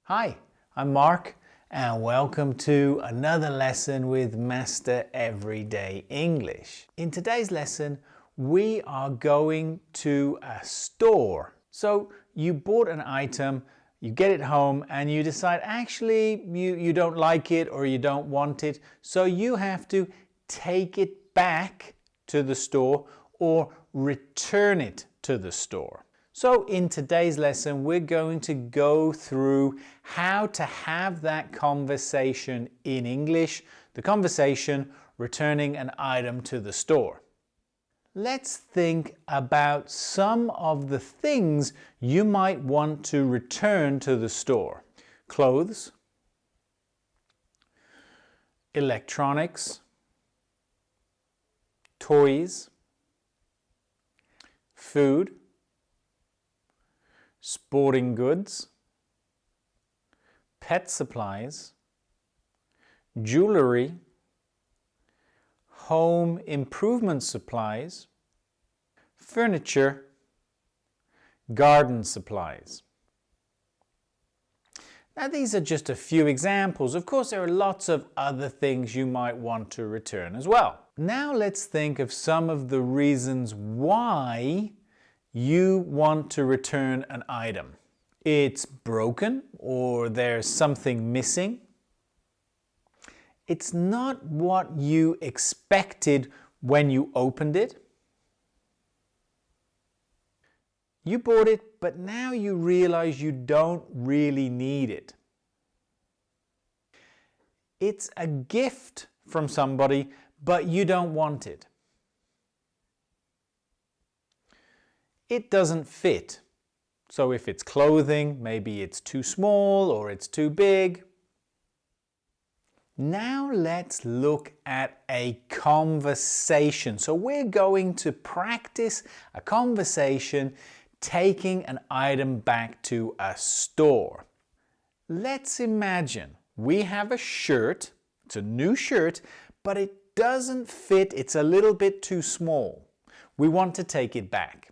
Hi, I'm Mark and welcome to another lesson with Master Everyday English. In today's lesson, we are going to a store. So you bought an item, you get it home and you decide actually you don't like it or you don't want it. So you have to take it back to the store or return it to the store. So in today's lesson, we're going to go through how to have that conversation in English, the conversation returning an item to the store. Let's think about some of the things you might want to return to the store. Clothes, electronics, toys, food, sporting goods, pet supplies, jewelry, home improvement supplies, furniture, garden supplies. Now these are just a few examples. Of course, there are lots of other things you might want to return as well. Now let's think of some of the reasons why you want to return an item. It's broken or there's something missing. It's not what you expected when you opened it. You bought it, but now you realize you don't really need it. It's a gift from somebody, but you don't want it. It doesn't fit. So if it's clothing, maybe it's too small or it's too big. Now let's look at a conversation. So we're going to practice a conversation taking an item back to a store. Let's imagine we have a shirt. It's a new shirt, but it doesn't fit. It's a little bit too small. We want to take it back.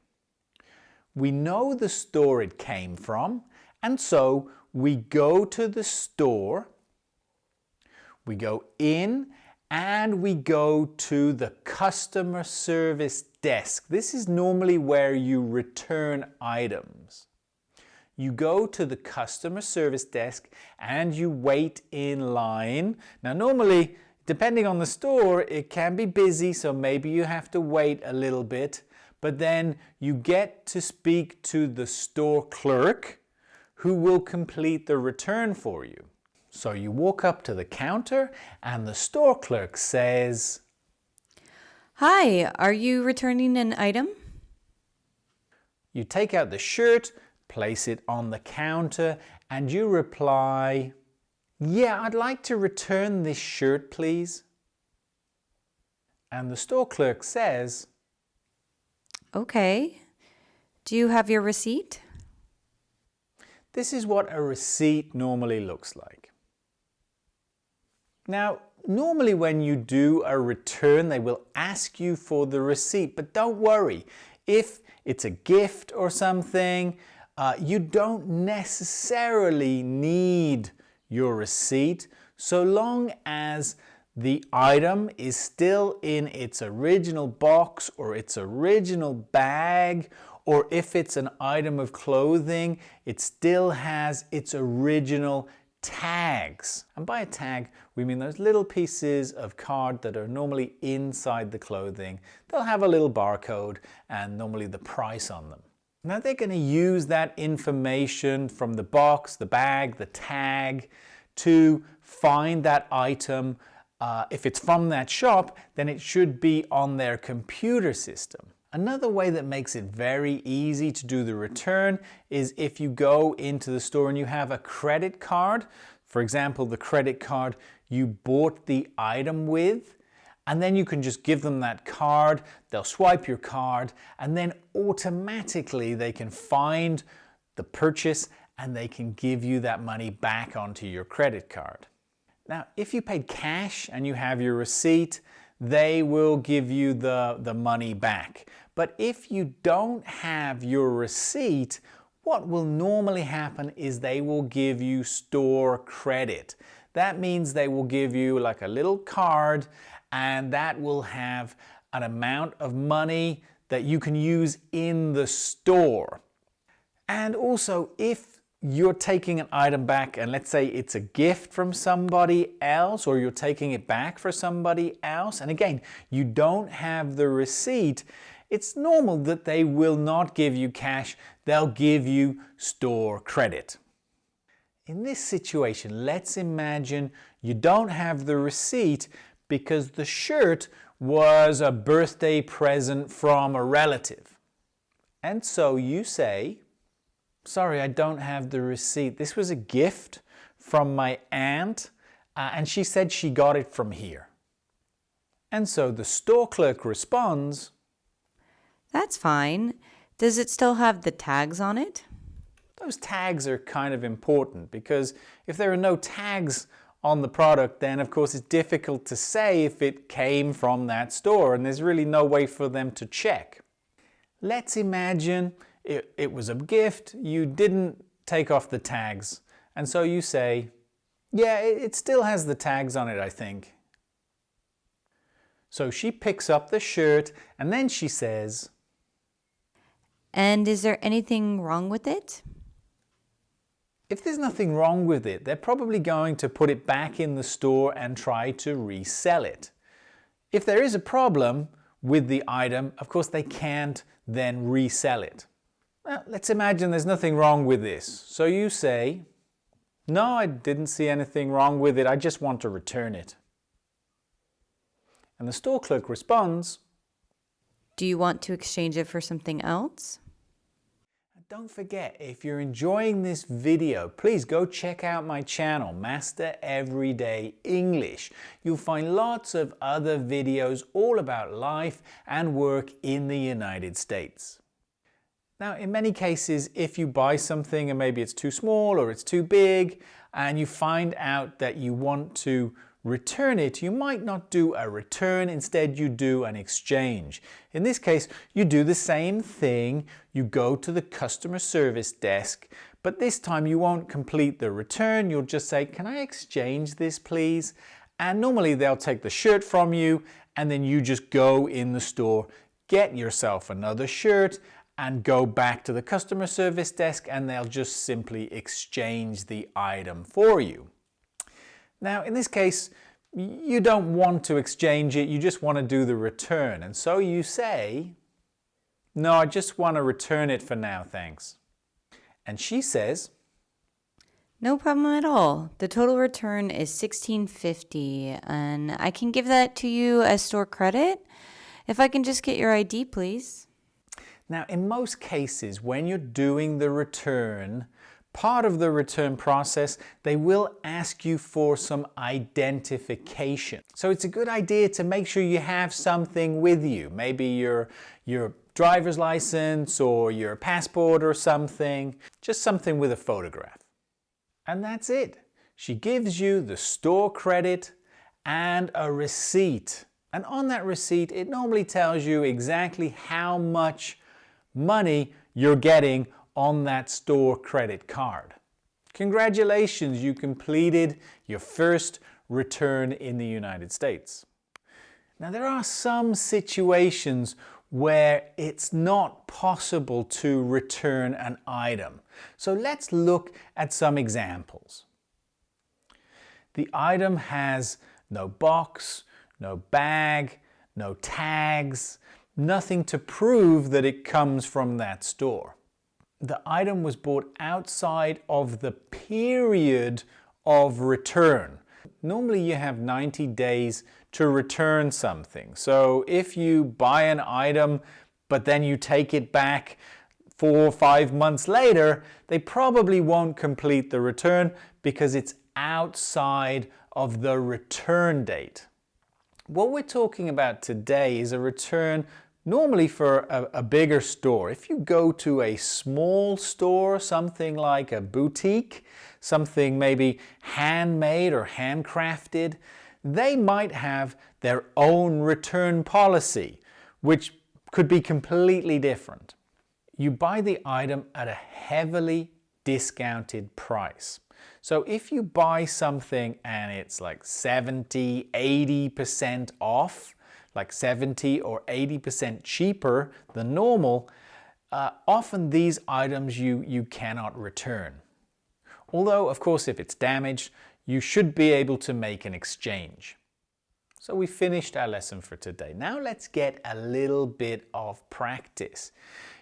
We know the store it came from, and so we go to the store, we go in, and we go to the customer service desk. This is normally where you return items. You go to the customer service desk and you wait in line. Now normally, depending on the store, it can be busy, so maybe you have to wait a little bit. But then you get to speak to the store clerk who will complete the return for you. So you walk up to the counter and the store clerk says, "Hi, are you returning an item?" You take out the shirt, place it on the counter, and you reply, "Yeah, I'd like to return this shirt, please." And the store clerk says, "Okay. Do you have your receipt?" This is what a receipt normally looks like. Now, normally when you do a return, they will ask you for the receipt, but don't worry. If it's a gift or something, you don't necessarily need your receipt so long as the item is still in its original box or its original bag, or if it's an item of clothing, it still has its original tags. And by a tag, we mean those little pieces of card that are normally inside the clothing. They'll have a little barcode and normally the price on them. Now they're going to use that information from the box, the bag, the tag to find that item. If it's from that shop, then it should be on their computer system. Another way that makes it very easy to do the return is if you go into the store and you have a credit card. For example, the credit card you bought the item with, and then you can just give them that card, they'll swipe your card, and then automatically they can find the purchase and they can give you that money back onto your credit card. Now, if you paid cash and you have your receipt, they will give you the money back. But if you don't have your receipt, what will normally happen is they will give you store credit. That means they will give you like a little card, and that will have an amount of money that you can use in the store. And also, if you're taking an item back and let's say it's a gift from somebody else, or you're taking it back for somebody else, and again, you don't have the receipt, it's normal that they will not give you cash, they'll give you store credit. In this situation, let's imagine you don't have the receipt because the shirt was a birthday present from a relative. And so you say, sorry, I don't have the receipt. This was a gift from my aunt, and she said she got it from here. And so the store clerk responds, That's fine. Does it still have the tags on it? those tags are kind of important because if there are no tags on the product, then of course it's difficult to say if it came from that store, and there's really no way for them to check. Let's imagine it was a gift, you didn't take off the tags, and so you say, yeah, it still has the tags on it, I think. So she picks up the shirt and then she says, And is there anything wrong with it? if there's nothing wrong with it, they're probably going to put it back in the store and try to resell it. If there is a problem with the item, of course they can't then resell it. Well, let's imagine there's nothing wrong with this. So you say, no, I didn't see anything wrong with it, I just want to return it. And the store clerk responds, Do you want to exchange it for something else? don't forget, if you're enjoying this video, please go check out my channel, Master Everyday English. You'll find lots of other videos all about life and work in the United States. Now, in many cases, if you buy something and maybe it's too small or it's too big, and you find out that you want to return it, you might not do a return, instead you do an exchange. In this case, you do the same thing, you go to the customer service desk, but this time you won't complete the return, you'll just say, can I exchange this please? And normally they'll take the shirt from you, and then you just go in the store, get yourself another shirt, and go back to the customer service desk, and they'll just simply exchange the item for you. Now, in this case, you don't want to exchange it, you just want to do the return. And so you say, no, I just want to return it for now, thanks. And she says, No problem at all. The total return is $16.50, and I can give that to you as store credit. If I can just get your ID, please. now in most cases, when you're doing the return, part of the return process, they will ask you for some identification. So it's a good idea to make sure you have something with you. Maybe your driver's license or your passport or something. Just something with a photograph. And that's it. She gives you the store credit and a receipt. And on that receipt, it normally tells you exactly how much money you're getting on that store credit card. Congratulations, you completed your first return in the United States. Now, there are some situations where it's not possible to return an item. So let's look at some examples. The item has no box, no bag, no tags, nothing to prove that it comes from that store. The item was bought outside of the period of return. Normally you have 90 days to return something. So if you buy an item but then you take it back 4 or 5 months later, they probably won't complete the return because it's outside of the return date. What we're talking about today is a return normally for a bigger store. If you go to a small store, something like a boutique, something maybe handmade or handcrafted, they might have their own return policy, which could be completely different. you buy the item at a heavily discounted price. So if you buy something and it's like 70, 80% off, like 70 or 80% cheaper than normal, often these items you cannot return. Although, of course, if it's damaged, you should be able to make an exchange. So we finished our lesson for today. Now let's get a little bit of practice.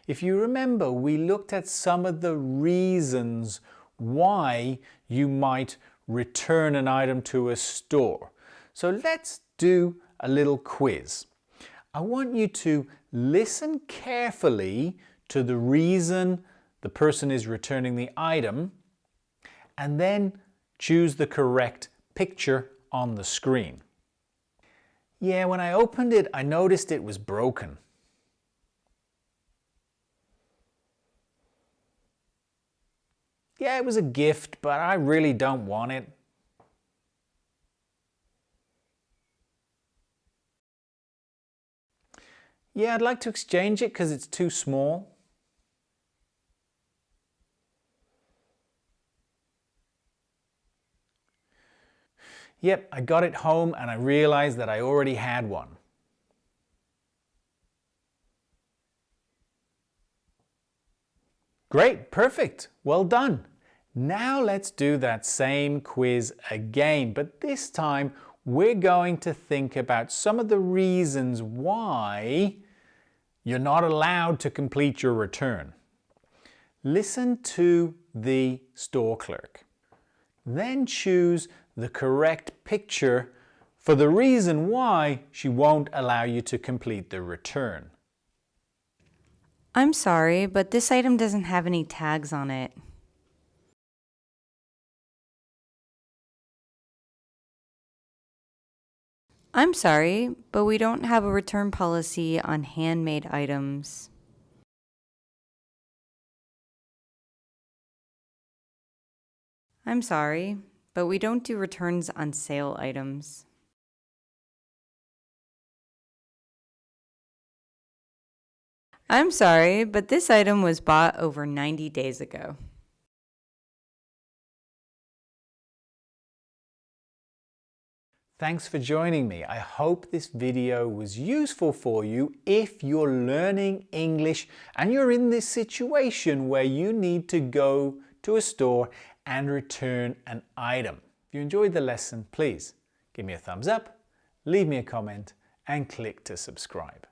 If you remember, we looked at some of the reasons why you might return an item to a store. So let's do a little quiz. I want you to listen carefully to the reason the person is returning the item and then choose the correct picture on the screen. Yeah, when I opened it, I noticed it was broken. Yeah, it was a gift, but I really don't want it. Yeah, I'd like to exchange it because it's too small. Yep, I got it home and I realized that I already had one. Great, perfect, well done. Now let's do that same quiz again, but this time we're going to think about some of the reasons why you're not allowed to complete your return. Listen to the store clerk. Then choose the correct picture for the reason why she won't allow you to complete the return. I'm sorry, but this item doesn't have any tags on it. I'm sorry, but we don't have a return policy on handmade items. I'm sorry, but we don't do returns on sale items. I'm sorry, but this item was bought over 90 days ago. Thanks for joining me. I hope this video was useful for you if you're learning English and you're in this situation where you need to go to a store and return an item. If you enjoyed the lesson, please give me a thumbs up, leave me a comment, and click to subscribe.